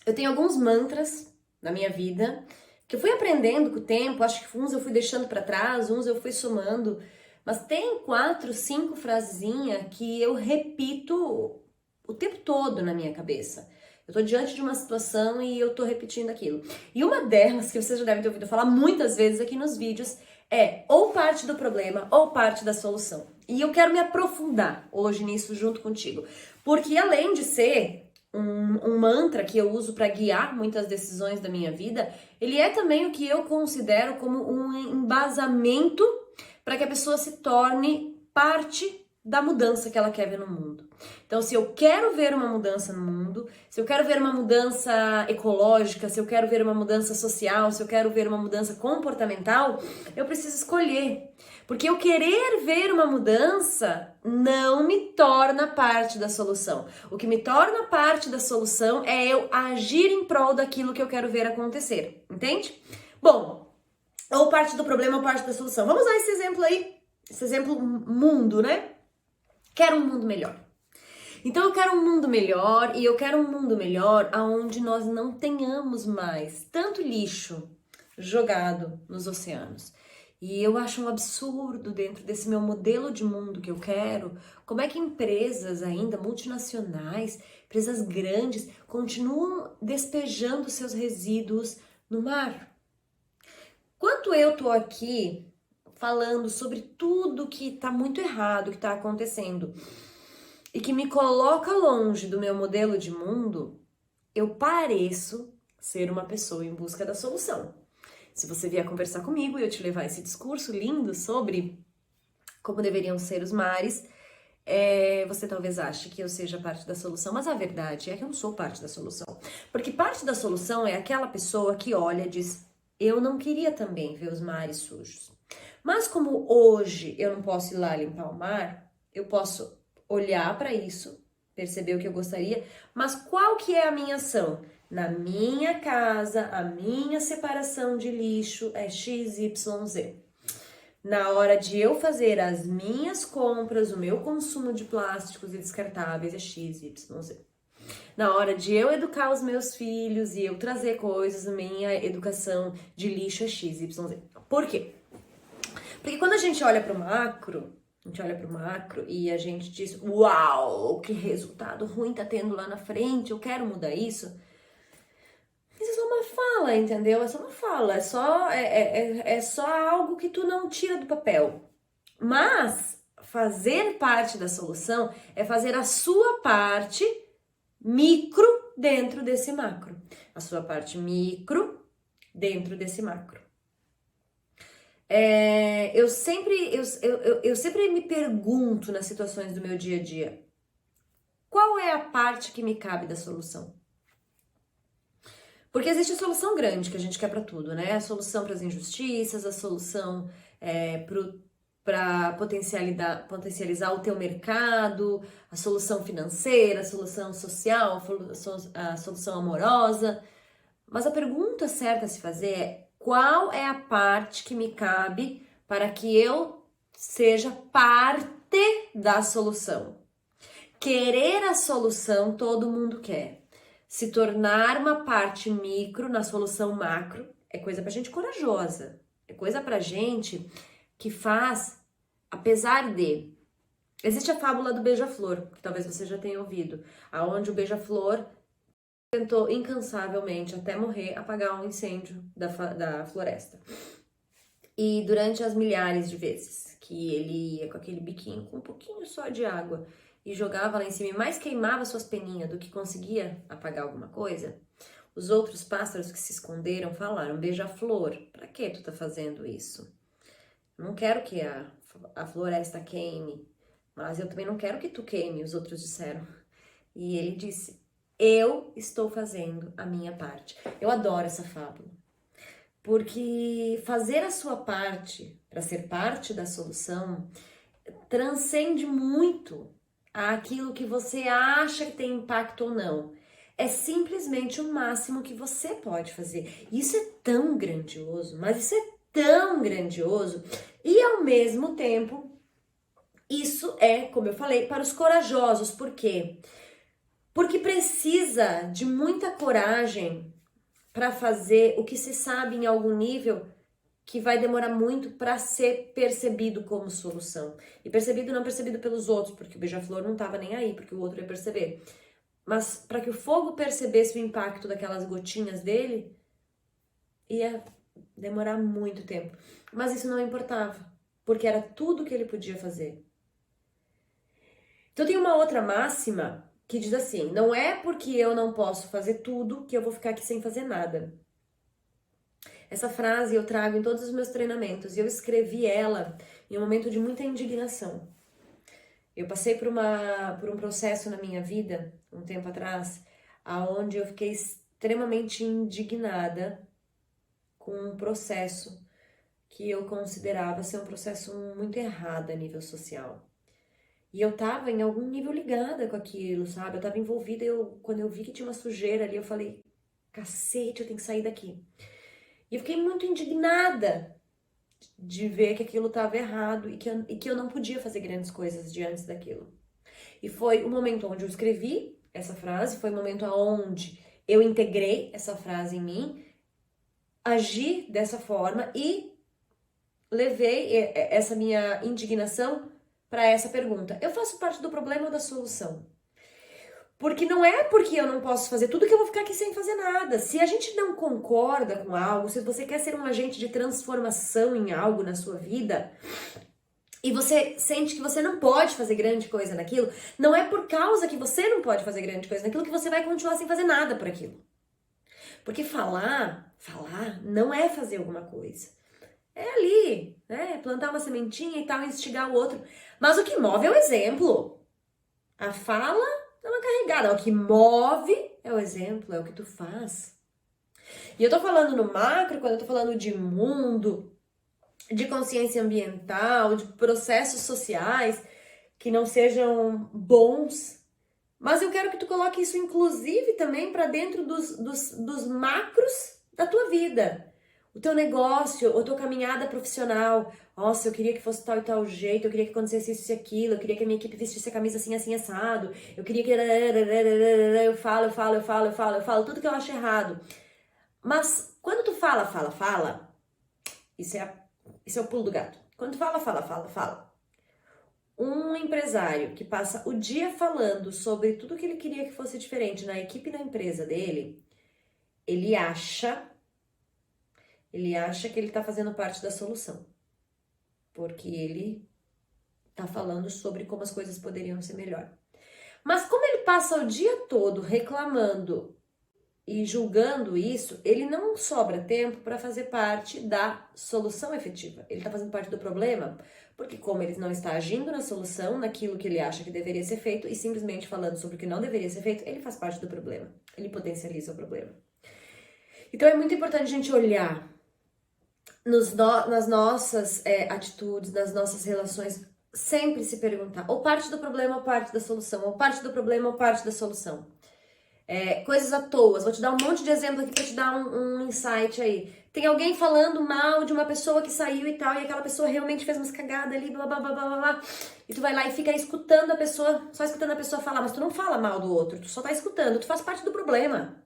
Eu tenho alguns mantras na minha vida que eu fui aprendendo com o tempo, acho que uns eu fui deixando para trás, uns eu fui somando, mas tem 4, 5 frasezinhas que eu repito o tempo todo na minha cabeça. Eu tô diante de uma situação e eu tô repetindo aquilo. E uma delas, que vocês já devem ter ouvido falar muitas vezes aqui nos vídeos, é ou parte do problema ou parte da solução. E eu quero me aprofundar hoje nisso junto contigo. Porque além de ser um mantra que eu uso para guiar muitas decisões da minha vida, ele é também o que eu considero como um embasamento para que a pessoa se torne parte da mudança que ela quer ver no mundo. Então, se eu quero ver uma mudança no mundo, se eu quero ver uma mudança ecológica, se eu quero ver uma mudança social, se eu quero ver uma mudança comportamental, eu preciso escolher. Porque eu querer ver uma mudança não me torna parte da solução. O que me torna parte da solução é eu agir em prol daquilo que eu quero ver acontecer. Entende? Bom, ou parte do problema ou parte da solução. Vamos usar esse exemplo aí, esse exemplo mundo, né? Quero um mundo melhor. Então eu quero um mundo melhor e eu quero um mundo melhor onde nós não tenhamos mais tanto lixo jogado nos oceanos. E eu acho um absurdo dentro desse meu modelo de mundo que eu quero, como é que empresas ainda multinacionais, empresas grandes, continuam despejando seus resíduos no mar. Enquanto eu tô aqui falando sobre tudo que tá muito errado, que tá acontecendo, e que me coloca longe do meu modelo de mundo, eu pareço ser uma pessoa em busca da solução. Se você vier conversar comigo e eu te levar esse discurso lindo sobre como deveriam ser os mares, você talvez ache que eu seja parte da solução, mas a verdade é que eu não sou parte da solução. Porque parte da solução é aquela pessoa que olha e diz: eu não queria também ver os mares sujos. Mas como hoje eu não posso ir lá limpar o mar, eu posso olhar para isso, perceber o que eu gostaria, mas qual que é a minha ação? Na minha casa, a minha separação de lixo é XYZ. Na hora de eu fazer as minhas compras, o meu consumo de plásticos e descartáveis é XYZ. Na hora de eu educar os meus filhos e eu trazer coisas, a minha educação de lixo é XYZ. Por quê? Porque quando a gente olha para o macro, e a gente diz: uau, que resultado ruim tá tendo lá na frente, eu quero mudar isso. Isso é só uma fala, entendeu? É só uma fala, é só algo que tu não tira do papel. Mas fazer parte da solução é fazer a sua parte micro dentro desse macro. A sua parte micro dentro desse macro. Eu sempre me pergunto nas situações do meu dia a dia: qual é a parte que me cabe da solução? Porque existe a solução grande que a gente quer para tudo, né? A solução para as injustiças, a solução para potencializar o teu mercado, a solução financeira, a solução social, a solução amorosa. Mas a pergunta certa a se fazer é: qual é a parte que me cabe para que eu seja parte da solução? Querer a solução todo mundo quer. Se tornar uma parte micro na solução macro é coisa pra gente corajosa. É coisa pra gente que faz, apesar de... Existe a fábula do beija-flor, que talvez você já tenha ouvido, aonde o beija-flor tentou incansavelmente, até morrer, apagar um incêndio da floresta. E durante as milhares de vezes que ele ia com aquele biquinho, com um pouquinho só de água, e jogava lá em cima e mais queimava suas peninhas do que conseguia apagar alguma coisa, os outros pássaros que se esconderam falaram: beija-flor, pra que tu tá fazendo isso? Eu não quero que a floresta queime, mas eu também não quero que tu queime, os outros disseram. E ele disse: eu estou fazendo a minha parte. Eu adoro essa fábula, porque fazer a sua parte para ser parte da solução transcende muito aquilo que você acha que tem impacto ou não. É simplesmente o máximo que você pode fazer. Isso é tão grandioso, mas isso é tão grandioso, e ao mesmo tempo, isso é, como eu falei, para os corajosos. Por quê? Porque precisa de muita coragem para fazer o que se sabe em algum nível que vai demorar muito para ser percebido como solução. E percebido não percebido pelos outros, porque o beija-flor não estava nem aí, porque o outro ia perceber. Mas para que o fogo percebesse o impacto daquelas gotinhas dele, ia demorar muito tempo. Mas isso não importava, porque era tudo que ele podia fazer. Então tem uma outra máxima que diz assim: não é porque eu não posso fazer tudo que eu vou ficar aqui sem fazer nada. Essa frase eu trago em todos os meus treinamentos e eu escrevi ela em um momento de muita indignação. Eu passei por um processo na minha vida, um tempo atrás, aonde eu fiquei extremamente indignada com um processo que eu considerava ser um processo muito errado a nível social. E eu tava em algum nível ligada com aquilo, sabe? Eu tava envolvida, quando eu vi que tinha uma sujeira ali, eu falei, cacete, eu tenho que sair daqui. E eu fiquei muito indignada de ver que aquilo estava errado e que eu não podia fazer grandes coisas diante daquilo. E foi o momento onde eu escrevi essa frase, foi o momento onde eu integrei essa frase em mim, agi dessa forma e levei essa minha indignação para essa pergunta: eu faço parte do problema ou da solução? Porque não é porque eu não posso fazer tudo que eu vou ficar aqui sem fazer nada. Se a gente não concorda com algo, se você quer ser um agente de transformação em algo na sua vida, e você sente que você não pode fazer grande coisa naquilo, não é por causa que você não pode fazer grande coisa naquilo que você vai continuar sem fazer nada por aquilo. Porque falar não é fazer alguma coisa. É ali, né? Plantar uma sementinha e tal, instigar o outro. Mas o que move é o exemplo. A fala é uma carregada. O que move é o exemplo, é o que tu faz. E eu tô falando no macro, quando eu tô falando de mundo, de consciência ambiental, de processos sociais que não sejam bons. Mas eu quero que tu coloque isso, inclusive, também para dentro dos macros da tua vida. O teu negócio, a tua caminhada profissional. Nossa, eu queria que fosse tal e tal jeito, eu queria que acontecesse isso e aquilo, eu queria que a minha equipe vestisse a camisa assim, assim, assado, eu queria que... Eu falo, tudo que eu acho errado. Mas quando tu fala, isso é o pulo do gato. Quando tu fala. Um empresário que passa o dia falando sobre tudo que ele queria que fosse diferente na equipe e na empresa dele, ele acha que ele tá fazendo parte da solução. Porque ele tá falando sobre como as coisas poderiam ser melhor. Mas como ele passa o dia todo reclamando e julgando isso, ele não sobra tempo para fazer parte da solução efetiva. Ele tá fazendo parte do problema, porque como ele não está agindo na solução, naquilo que ele acha que deveria ser feito, e simplesmente falando sobre o que não deveria ser feito, ele faz parte do problema. Ele potencializa o problema. Então é muito importante a gente olhar nas nossas atitudes, nas nossas relações, sempre se perguntar, ou parte do problema ou parte da solução, ou parte do problema ou parte da solução. Coisas à toa, vou te dar um monte de exemplo aqui pra te dar um insight aí. Tem alguém falando mal de uma pessoa que saiu e tal, e aquela pessoa realmente fez umas cagadas ali, blá blá blá blá blá, e tu vai lá e fica escutando a pessoa, só escutando a pessoa falar, mas tu não fala mal do outro, tu só tá escutando, tu faz parte do problema.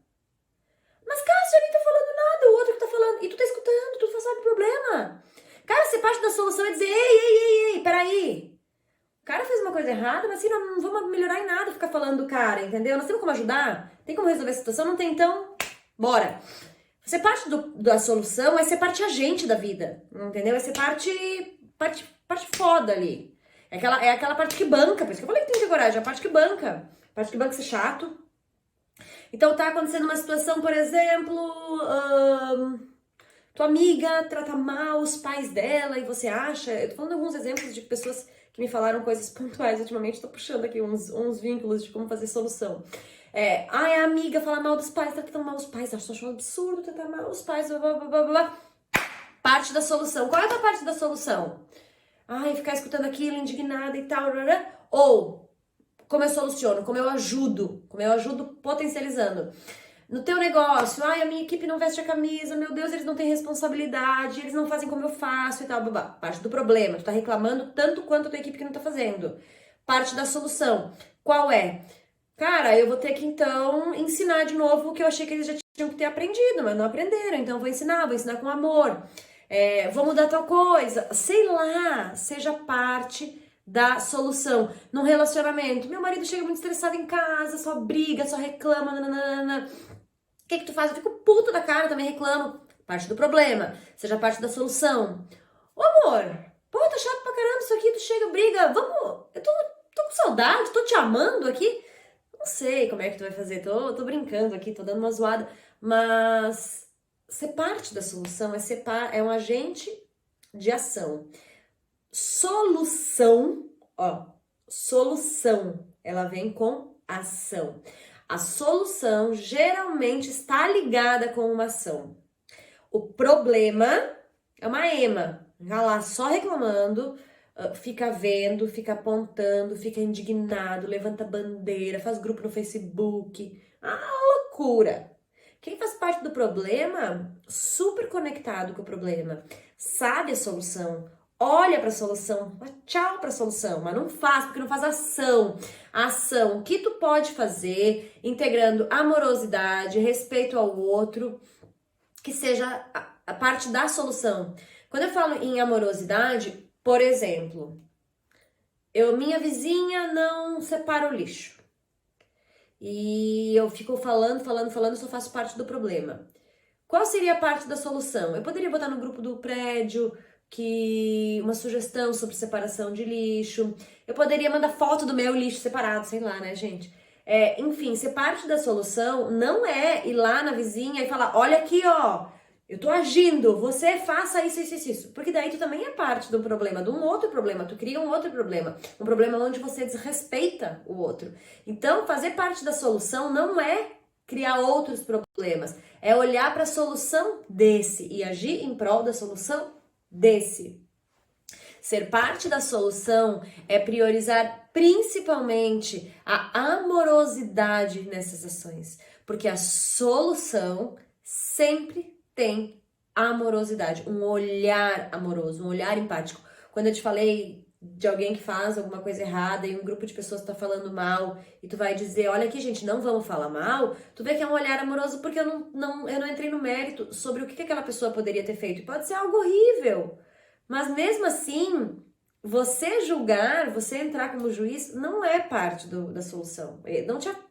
Mas, Cássio, eu nem tô falando nada, o outro que tá falando, e tu tá escutando, tu faz parte do problema. Cara, ser parte da solução é dizer, ei, peraí. O cara fez uma coisa errada, mas assim, não vamos melhorar em nada ficar falando do cara, entendeu? Nós temos como ajudar? Tem como resolver a situação? Não tem, então, bora. Ser parte da solução é ser parte agente da vida, entendeu? É ser parte foda ali. É aquela parte que banca, por isso que eu falei que tem que ter coragem, é a parte que banca. A parte que banca ser chato. Então tá acontecendo uma situação, por exemplo, tua amiga trata mal os pais dela e você acha... Eu tô falando alguns exemplos de pessoas que me falaram coisas pontuais ultimamente, tô puxando aqui uns vínculos de como fazer solução. A amiga fala mal dos pais, trata mal os pais, acho achando absurdo tratar mal os pais, blá, blá, blá, blá. Parte da solução. Qual é a tua parte da solução? Ficar escutando aquilo, indignada e tal, blá, blá. Ou, como eu soluciono, como eu ajudo potencializando. No teu negócio, a minha equipe não veste a camisa, meu Deus, eles não têm responsabilidade, eles não fazem como eu faço e tal, blá, blá. Parte do problema, tu tá reclamando tanto quanto a tua equipe que não tá fazendo. Parte da solução, qual é? Cara, eu vou ter que então ensinar de novo o que eu achei que eles já tinham que ter aprendido, mas não aprenderam, então vou ensinar com amor. Vou mudar tal coisa, sei lá, seja parte da solução. Num relacionamento, meu marido chega muito estressado em casa, só briga, só reclama, nananana. O que que tu faz? Eu fico puto da cara, também reclamo. Parte do problema, seja parte da solução. Ô amor, pô, tá chato pra caramba isso aqui, tu chega, briga, vamos, tô com saudade, tô te amando aqui. Não sei como é que tu vai fazer, tô brincando aqui, tô dando uma zoada, mas ser parte da solução é um agente de ação. Solução, ó, solução, ela vem com ação. A solução geralmente está ligada com uma ação. O problema é uma ema, vai lá só reclamando, fica vendo, fica apontando, fica indignado, levanta bandeira, faz grupo no Facebook. Ah, loucura! Quem faz parte do problema, super conectado com o problema, sabe a solução, olha para a solução, dá tchau para a solução, mas não faz, porque não faz ação. A ação, o que tu pode fazer, integrando amorosidade, respeito ao outro, que seja a parte da solução. Quando eu falo em amorosidade, por exemplo, minha vizinha não separa o lixo. E eu fico falando, só faço parte do problema. Qual seria a parte da solução? Eu poderia botar no grupo do prédio que uma sugestão sobre separação de lixo. Eu poderia mandar foto do meu lixo separado, sei lá, né, gente? Enfim, ser parte da solução não é ir lá na vizinha e falar, olha aqui, ó, eu tô agindo, você faça isso, isso, isso, isso. Porque daí tu também é parte do problema, de um outro problema, tu cria um outro problema. Um problema onde você desrespeita o outro. Então, fazer parte da solução não é criar outros problemas, é olhar para a solução desse e agir em prol da solução desse. Ser parte da solução é priorizar principalmente a amorosidade nessas ações, porque a solução sempre tem amorosidade, um olhar amoroso, um olhar empático. Quando eu te falei de alguém que faz alguma coisa errada e um grupo de pessoas tá falando mal e tu vai dizer, olha aqui gente, não vamos falar mal, tu vê que é um olhar amoroso porque eu não entrei no mérito sobre o que aquela pessoa poderia ter feito. E pode ser algo horrível, mas mesmo assim, você julgar, você entrar como juiz, não é parte da solução.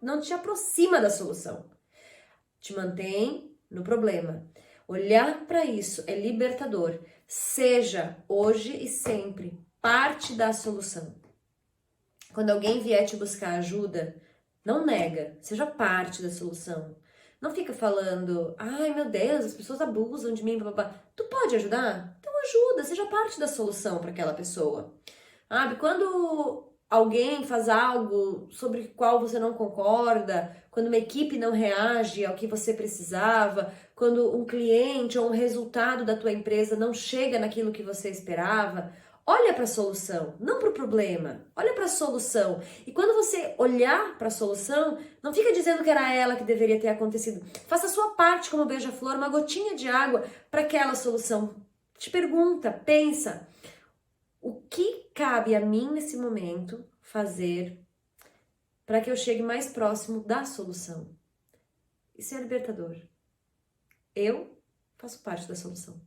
Não te aproxima da solução. Te mantém no problema. Olhar para isso é libertador. Seja hoje e sempre parte da solução. Quando alguém vier te buscar ajuda, não nega, seja parte da solução. Não fica falando, ai meu Deus, as pessoas abusam de mim, blá, blá, blá. Tu pode ajudar? Então ajuda, seja parte da solução para aquela pessoa. Sabe, quando alguém faz algo sobre o qual você não concorda, quando uma equipe não reage ao que você precisava, quando um cliente ou um resultado da tua empresa não chega naquilo que você esperava, olha para a solução, não para o problema. Olha para a solução. E quando você olhar para a solução, não fica dizendo que era ela que deveria ter acontecido. Faça a sua parte como beija-flor, uma gotinha de água para aquela solução. Te pergunta, pensa, o que cabe a mim nesse momento fazer para que eu chegue mais próximo da solução? Isso é libertador. Eu faço parte da solução.